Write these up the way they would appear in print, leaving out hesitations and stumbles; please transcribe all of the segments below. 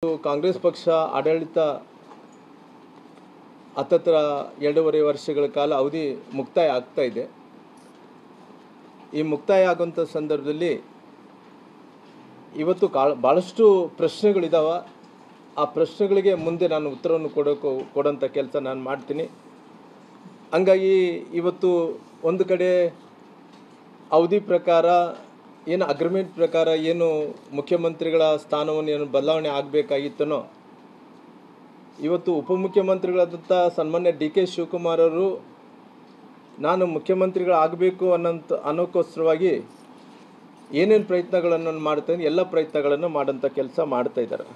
ಕಾಂಗ್ರೆಸ್ ಪಕ್ಷ ಆಡಳಿತ ಹತ್ತತ್ರ 2.5 ವರ್ಷಗಳ ಕಾಲ ಅವಧಿ ಮುಕ್ತಾಯ ಆಗ್ತಾ ಇದೆ. ಈ ಮುಕ್ತಾಯ ಆಗುವಂಥ ಸಂದರ್ಭದಲ್ಲಿ ಇವತ್ತು ಭಾಳಷ್ಟು ಪ್ರಶ್ನೆಗಳಿದಾವೆ. ಆ ಪ್ರಶ್ನೆಗಳಿಗೆ ಮುಂದೆ ನಾನು ಉತ್ತರವನ್ನು ಕೊಡೋಂಥ ಕೆಲಸ ನಾನು ಮಾಡ್ತೀನಿ. ಹಂಗಾಗಿ ಇವತ್ತು ಒಂದು ಕಡೆ ಅವಧಿ ಪ್ರಕಾರ ಏನು ಅಗ್ರಿಮೆಂಟ್ ಪ್ರಕಾರ ಏನು ಮುಖ್ಯಮಂತ್ರಿಗಳ ಸ್ಥಾನವನ್ನು ಏನು ಬದಲಾವಣೆ ಆಗಬೇಕಾಗಿತ್ತನೋ ಇವತ್ತು ಉಪಮುಖ್ಯಮಂತ್ರಿಗಳಾದಂಥ ಸನ್ಮಾನ್ಯ ಡಿ ಕೆ ಶಿವಕುಮಾರ್ ಅವರು ನಾನು ಮುಖ್ಯಮಂತ್ರಿಗಳಾಗಬೇಕು ಅನ್ನೋಕ್ಕೋಸ್ಕರವಾಗಿ ಏನೇನು ಪ್ರಯತ್ನಗಳನ್ನು ಮಾಡ್ತಾಯಿದ್ದೀನಿ ಎಲ್ಲ ಪ್ರಯತ್ನಗಳನ್ನು ಮಾಡೋಂಥ ಕೆಲಸ ಮಾಡ್ತಾಯಿದ್ದಾರೆ.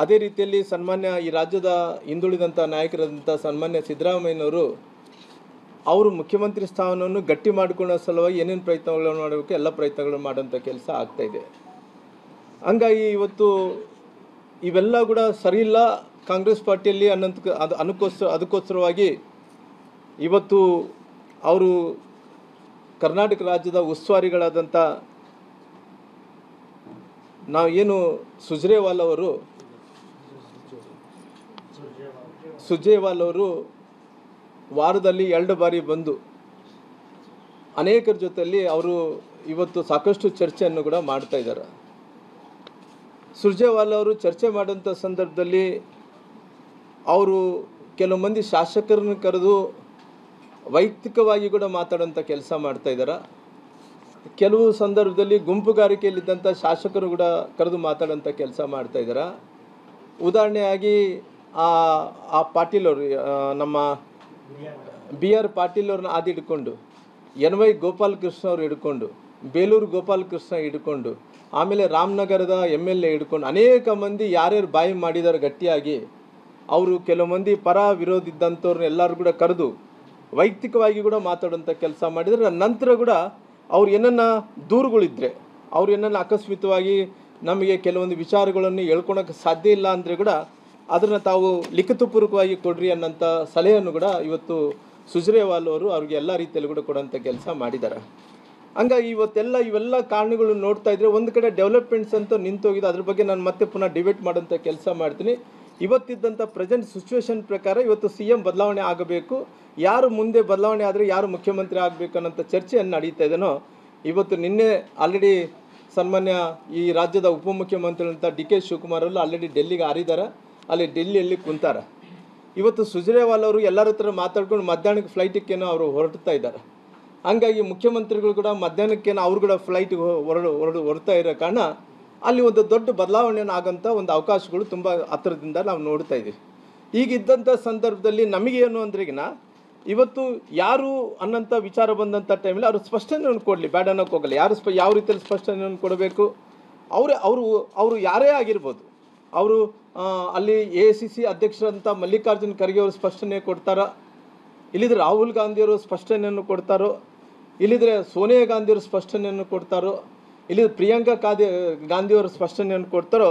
ಅದೇ ರೀತಿಯಲ್ಲಿ ಸನ್ಮಾನ್ಯ ಈ ರಾಜ್ಯದ ಹಿಂದುಳಿದಂಥ ನಾಯಕರಾದಂಥ ಸನ್ಮಾನ್ಯ ಸಿದ್ದರಾಮಯ್ಯನವರು ಅವರು ಮುಖ್ಯಮಂತ್ರಿ ಸ್ಥಾನವನ್ನು ಗಟ್ಟಿ ಮಾಡಿಕೊಳ್ಳೋ ಸಲುವಾಗಿ ಏನೇನು ಪ್ರಯತ್ನಗಳನ್ನು ಮಾಡಬೇಕು ಎಲ್ಲ ಪ್ರಯತ್ನಗಳನ್ನು ಮಾಡೋಂಥ ಕೆಲಸ ಆಗ್ತಾಯಿದೆ. ಹಂಗಾಗಿ ಇವತ್ತು ಇವೆಲ್ಲ ಕೂಡ ಸರಿ ಇಲ್ಲ ಕಾಂಗ್ರೆಸ್ ಪಾರ್ಟಿಯಲ್ಲಿ ಅದಕ್ಕೋಸ್ಕರವಾಗಿ ಇವತ್ತು ಅವರು ಕರ್ನಾಟಕ ರಾಜ್ಯದ ಉಸ್ತುವಾರಿಗಳಾದಂಥ ನಾವು ಏನು ಸುರ್ಜೇವಾಲ್ ಅವರು ವಾರದಲ್ಲಿ 2 ಬಾರಿ ಬಂದು ಅನೇಕರ ಜೊತೆಯಲ್ಲಿ ಅವರು ಇವತ್ತು ಸಾಕಷ್ಟು ಚರ್ಚೆಯನ್ನು ಕೂಡ ಮಾಡ್ತಾ ಇದ್ದಾರೆ. ಸುರ್ಜೇವಾಲ್ ಅವರು ಚರ್ಚೆ ಮಾಡೋಂಥ ಸಂದರ್ಭದಲ್ಲಿ ಅವರು ಕೆಲವು ಮಂದಿ ಶಾಸಕರನ್ನು ಕರೆದು ವೈಯಕ್ತಿಕವಾಗಿ ಕೂಡ ಮಾತಾಡೋಂಥ ಕೆಲಸ ಮಾಡ್ತಾ ಇದ್ದಾರೆ. ಕೆಲವು ಸಂದರ್ಭದಲ್ಲಿ ಗುಂಪುಗಾರಿಕೆಯಲ್ಲಿದ್ದಂಥ ಶಾಸಕರು ಕೂಡ ಕರೆದು ಮಾತಾಡೋಂಥ ಕೆಲಸ ಮಾಡ್ತಾ ಇದ್ದಾರೆ. ಉದಾಹರಣೆಯಾಗಿ ಆ ಪಾಟೀಲ್ ಅವರು ನಮ್ಮ BR ಪಾಟೀಲ್ ಅವ್ರನ್ನ ಆದಿ ಹಿಡ್ಕೊಂಡು NY ಗೋಪಾಲಕೃಷ್ಣ ಅವರು ಹಿಡ್ಕೊಂಡು ಬೇಲೂರು ಗೋಪಾಲಕೃಷ್ಣ ಹಿಡ್ಕೊಂಡು ಆಮೇಲೆ ರಾಮನಗರದ MLA ಹಿಡ್ಕೊಂಡು ಅನೇಕ ಮಂದಿ ಯಾರ್ಯಾರು ಬಾಯಿ ಮಾಡಿದ್ದಾರೆ ಗಟ್ಟಿಯಾಗಿ ಅವರು ಕೆಲವು ಮಂದಿ ಪರ ವಿರೋಧ ಇದ್ದಂಥವ್ರನ್ನ ಎಲ್ಲರೂ ಕೂಡ ಕರೆದು ವೈಯಕ್ತಿಕವಾಗಿ ಕೂಡ ಮಾತಾಡೋಂಥ ಕೆಲಸ ಮಾಡಿದರೆ ನಂತರ ಕೂಡ ಅವ್ರು ಏನನ್ನ ದೂರುಗಳಿದ್ರೆ ಅವ್ರು ಏನನ್ನ ಅಕಸ್ಮಿತವಾಗಿ ನಮಗೆ ಕೆಲವೊಂದು ವಿಚಾರಗಳನ್ನು ಹೇಳ್ಕೊಳಕ್ಕೆ ಸಾಧ್ಯ ಇಲ್ಲ ಅಂದರೆ ಕೂಡ ಅದನ್ನು ತಾವು ಲಿಖಿತಪೂರ್ವಕವಾಗಿ ಕೊಡ್ರಿ ಅನ್ನೋಂಥ ಸಲಹೆಯನ್ನು ಕೂಡ ಇವತ್ತು ಸುರ್ಜೇವಾಲ್ ಅವರು ಅವ್ರಿಗೆ ಎಲ್ಲ ರೀತಿಯಲ್ಲಿ ಕೂಡ ಕೊಡೋಂಥ ಕೆಲಸ ಮಾಡಿದ್ದಾರೆ. ಹಂಗಾಗಿ ಇವೆಲ್ಲ ಕಾರಣಗಳು ನೋಡ್ತಾ ಇದ್ದರೆ ಒಂದು ಕಡೆ ಡೆವಲಪ್ಮೆಂಟ್ಸ್ ಅಂತ ನಿಂತೋಗಿದೆ. ಅದ್ರ ಬಗ್ಗೆ ನಾನು ಮತ್ತೆ ಪುನಃ ಡಿಬೇಟ್ ಮಾಡೋಂಥ ಕೆಲಸ ಮಾಡ್ತೀನಿ. ಇವತ್ತಿದ್ದಂಥ ಪ್ರೆಸೆಂಟ್ ಸಿಚುವೇಶನ್ ಪ್ರಕಾರ ಇವತ್ತು CM ಬದಲಾವಣೆ ಆಗಬೇಕು, ಯಾರು ಮುಂದೆ ಬದಲಾವಣೆ ಆದರೆ ಯಾರು ಮುಖ್ಯಮಂತ್ರಿ ಆಗಬೇಕು ಅನ್ನೋಂಥ ಚರ್ಚೆಯನ್ನು ನಡೀತಾ ಇದೆನೋ ಇವತ್ತು ನಿನ್ನೆ ಆಲ್ರೆಡಿ ಸನ್ಮಾನ್ಯ ಈ ರಾಜ್ಯದ ಉಪಮುಖ್ಯಮಂತ್ರಿಗಳಂತ ಡಿ ಕೆ ಶಿವಕುಮಾರ್ ಅವರು ಆಲ್ರೆಡಿ ಡೆಲ್ಲಿಗೆ ಹಾರಿದ್ದಾರೆ. ಅಲ್ಲಿ ಡೆಲ್ಲಿಯಲ್ಲಿ ಕುಂತಾರೆ. ಇವತ್ತು ಸುರ್ಜೇವಾಲ್ ಅವರು ಎಲ್ಲರ ಹತ್ರ ಮಾತಾಡ್ಕೊಂಡು ಮಧ್ಯಾಹ್ನಕ್ಕೆ ಫ್ಲೈಟಿಗೇನೋ ಅವರು ಹೊರಡ್ತಾ ಇದ್ದಾರೆ. ಹಂಗಾಗಿ ಮುಖ್ಯಮಂತ್ರಿಗಳು ಕೂಡ ಮಧ್ಯಾಹ್ನಕ್ಕೇನೋ ಅವ್ರು ಕೂಡ ಫ್ಲೈಟಿಗೆ ಹೊರಡ್ತಾ ಇರೋ ಕಾರಣ ಅಲ್ಲಿ ಒಂದು ದೊಡ್ಡ ಬದಲಾವಣೆಯನ್ನು ಆಗೋಂಥ ಒಂದು ಅವಕಾಶಗಳು ತುಂಬ ಹತ್ತಿರದಿಂದ ನಾವು ನೋಡ್ತಾ ಇದ್ದೀವಿ. ಈಗಿದ್ದಂಥ ಸಂದರ್ಭದಲ್ಲಿ ನಮಗೇನು ಅಂದ್ರೆಗಿನ ಇವತ್ತು ಯಾರು ಅನ್ನೋಂಥ ವಿಚಾರ ಬಂದಂಥ ಟೈಮಲ್ಲಿ ಅವರು ಸ್ಪಷ್ಟನೆಯನ್ನು ಕೊಡಲಿ, ಬೇಡ ಅನ್ನೋಕ್ಕೆ ಹೋಗಲ್ಲ. ಯಾವ ರೀತಿಯಲ್ಲಿ ಸ್ಪಷ್ಟನೆಯನ್ನು ಕೊಡಬೇಕು ಅವರು ಯಾರೇ ಆಗಿರ್ಬೋದು. ಅವರು ಅಲ್ಲಿ AICC ಅಧ್ಯಕ್ಷರಂಥ ಮಲ್ಲಿಕಾರ್ಜುನ್ ಖರ್ಗೆ ಅವರು ಸ್ಪಷ್ಟನೆ ಕೊಡ್ತಾರೋ, ಇಲ್ಲಿದ್ರೆ ರಾಹುಲ್ ಗಾಂಧಿಯವರು ಸ್ಪಷ್ಟನೆಯನ್ನು ಕೊಡ್ತಾರೋ, ಇಲ್ಲಿದ್ರೆ ಸೋನಿಯಾ ಗಾಂಧಿಯವರು ಸ್ಪಷ್ಟನೆಯನ್ನು ಕೊಡ್ತಾರೋ, ಇಲ್ಲಿದ್ರೆ ಪ್ರಿಯಾಂಕಾ ಗಾಂಧಿಯವರು ಸ್ಪಷ್ಟನೆಯನ್ನು ಕೊಡ್ತಾರೋ,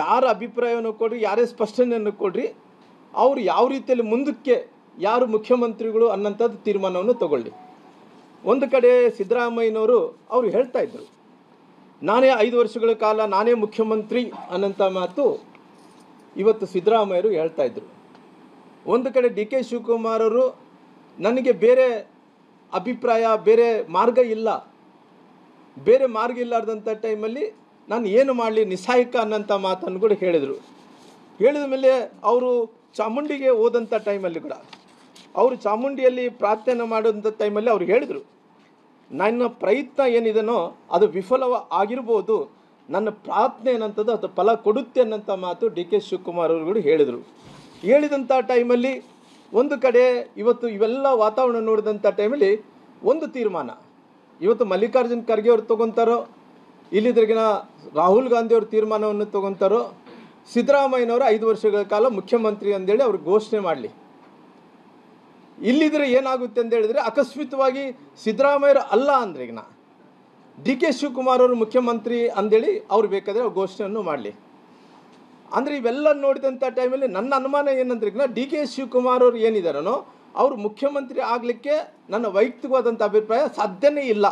ಯಾರ ಅಭಿಪ್ರಾಯವನ್ನು ಕೊಡ್ರಿ, ಯಾರೇ ಸ್ಪಷ್ಟನೆಯನ್ನು ಕೊಡ್ರಿ, ಅವರು ಯಾವ ರೀತಿಯಲ್ಲಿ ಮುಂದಕ್ಕೆ ಯಾರು ಮುಖ್ಯಮಂತ್ರಿಗಳು ಅನ್ನೋಂಥದ್ದು ತೀರ್ಮಾನವನ್ನು ತಗೊಳ್ಳಿ. ಒಂದು ಕಡೆ ಸಿದ್ದರಾಮಯ್ಯನವರು ಅವರು ಹೇಳ್ತಾ ಇದ್ರು ನಾನೇ 5 ವರ್ಷಗಳ ಕಾಲ ನಾನೇ ಮುಖ್ಯಮಂತ್ರಿ ಅನ್ನೋಂಥ ಮಾತು ಇವತ್ತು ಸಿದ್ದರಾಮಯ್ಯರು ಹೇಳ್ತಾ ಇದ್ರು. ಒಂದು ಕಡೆ ಡಿ ಕೆ ಶಿವಕುಮಾರ್ ಅವರು ನನಗೆ ಬೇರೆ ಅಭಿಪ್ರಾಯ ಬೇರೆ ಮಾರ್ಗ ಇಲ್ಲಾರ್ದಂಥ ಟೈಮಲ್ಲಿ ನಾನು ಏನು ಮಾಡಲಿ ನಿಸ್ಸಹಾಯಕ ಅನ್ನೋಂಥ ಮಾತನ್ನು ಕೂಡ ಹೇಳಿದ ಮೇಲೆ ಅವರು ಚಾಮುಂಡಿಗೆ ಹೋದಂಥ ಟೈಮಲ್ಲಿ ಕೂಡ ಅವರು ಚಾಮುಂಡಿಯಲ್ಲಿ ಪ್ರಾರ್ಥನೆ ಮಾಡೋಂಥ ಟೈಮಲ್ಲಿ ಅವ್ರು ಹೇಳಿದರು ನನ್ನ ಪ್ರಯತ್ನ ಏನಿದೆನೋ ಅದು ವಿಫಲವಾಗಿರ್ಬೋದು, ನನ್ನ ಪ್ರಾರ್ಥನೆ ಏನಂಥದ್ದು ಅದು ಫಲ ಕೊಡುತ್ತೆ ಅನ್ನೋಂಥ ಮಾತು ಡಿ ಕೆ ಶಿವಕುಮಾರ್ ಅವರು ಹೇಳಿದಂಥ ಟೈಮಲ್ಲಿ ಒಂದು ಕಡೆ ಇವತ್ತು ಇವೆಲ್ಲ ವಾತಾವರಣ ನೋಡಿದಂಥ ಟೈಮಲ್ಲಿ ಒಂದು ತೀರ್ಮಾನ ಇವತ್ತು ಮಲ್ಲಿಕಾರ್ಜುನ್ ಖರ್ಗೆ ಅವರು ತೊಗೊತಾರೋ, ಇಲ್ಲಿದ್ರಿಗಿನ ರಾಹುಲ್ ಗಾಂಧಿಯವ್ರ ತೀರ್ಮಾನವನ್ನು ತೊಗೊತಾರೋ, ಸಿದ್ದರಾಮಯ್ಯನವರು 5 ವರ್ಷಗಳ ಕಾಲ ಮುಖ್ಯಮಂತ್ರಿ ಅಂದೇಳಿ ಅವ್ರಿಗೆ ಘೋಷಣೆ ಮಾಡಲಿ. ಇಲ್ಲಿದ್ರೆ ಏನಾಗುತ್ತೆ ಅಂತ ಹೇಳಿದ್ರೆ ಅಕಸ್ಮಿತವಾಗಿ ಸಿದ್ದರಾಮಯ್ಯರು ಅಲ್ಲ ಅಂದ್ರೆ ಈಗ ಡಿ ಕೆ ಶಿವಕುಮಾರ್ ಅವರು ಮುಖ್ಯಮಂತ್ರಿ ಅಂದೇಳಿ ಅವ್ರು ಬೇಕಾದರೆ ಅವ್ರು ಘೋಷಣೆಯನ್ನು ಮಾಡಲಿ. ಅಂದರೆ ಇವೆಲ್ಲ ನೋಡಿದಂಥ ಟೈಮಲ್ಲಿ ನನ್ನ ಅನುಮಾನ ಏನಂದ್ರೆ ಈಗ ಡಿ ಕೆ ಶಿವಕುಮಾರ್ ಅವರು ಏನಿದಾರನೋ ಅವರು ಮುಖ್ಯಮಂತ್ರಿ ಆಗಲಿಕ್ಕೆ ನನ್ನ ವೈಯಕ್ತಿಕವಾದಂಥ ಅಭಿಪ್ರಾಯ ಸಾಧ್ಯನೇ ಇಲ್ಲ.